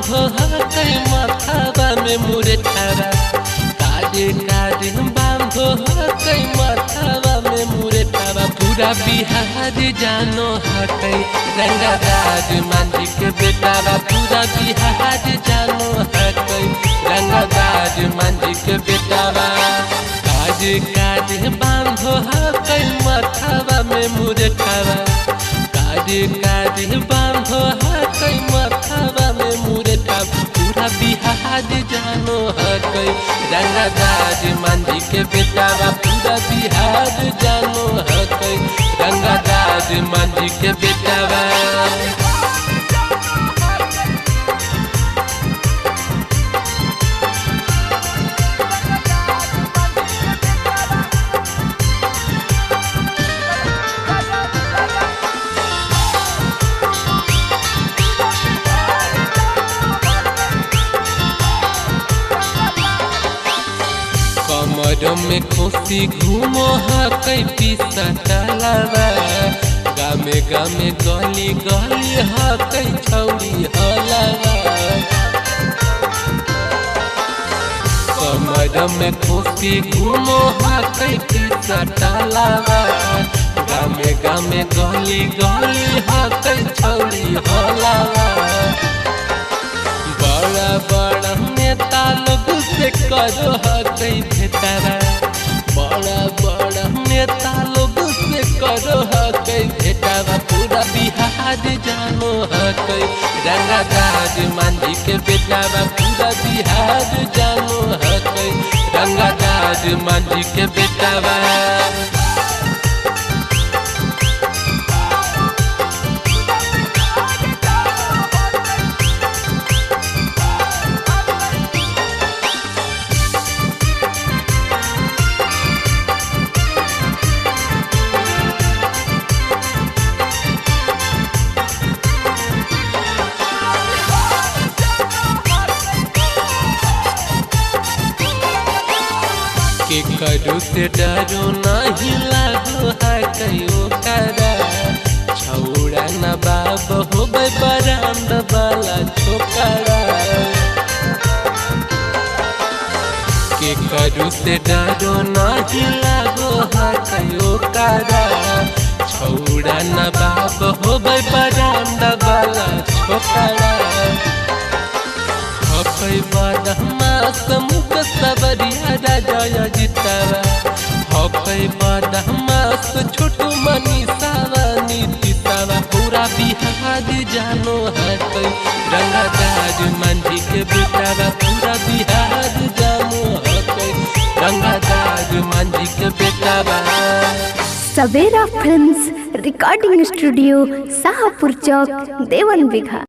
बांधो हकै माथावा में मुरेठावा काजे काजे बांधो हकै माथावा में मुरेठावा पूरा बिहार जानो हकै रंगदार मांझी के बेटावा पूरा बिहार जानो हकै रंगदार मांझी के बेटावा काजे काजे बांधो हकै माथावा में मुरेठावा काजे काजे बांधो हकै माथावा में मुरेठावा पूरा बिहार जानो हकै रंगदार मांझी के बेटावा पूरा बिहार जानो हकै रंगदार मांझी के बेटावा कमर में खुशी घूमो हकै पिसा टलावा गामे गामे गली गली हकै छौरी हलावा कमर में खुशी घूमो हकै पिसा टलावा गामे गामे गली गली हकै छौरी हलावा बड़ा बड़ा नेता लोग से करो हकै भेटावा बड़ा बड़ा नेता लोग से करो हकै भेटावा पूरा बिहार जानो हकै रंगदार मांझी के बेटावा पूरा बिहार जानो हकै रंगदार मांझी के बेटावा के करू से डरो नहीं लागो हकै ओकरा छौड़ा न बाब होबै बरांड वाला छोकरा के करू से डरो नहीं लागो हकै ओकरा छौड़ा न बाब होबै बरांड वाला छोकरा हकै बदमाश मुख सबरिया राजा जितावा हकै बदमाश छोटू मनीषावा नीतीशावा पूरा बिहार जानो हकै रंगदार मांझी के बेटावा पूरा बिहार जानो हकै रंगदार मांझी के बेटावा। सवेरा फिल्म्स रिकॉर्डिंग स्टूडियो शाहपुर चौक देवन बिघा।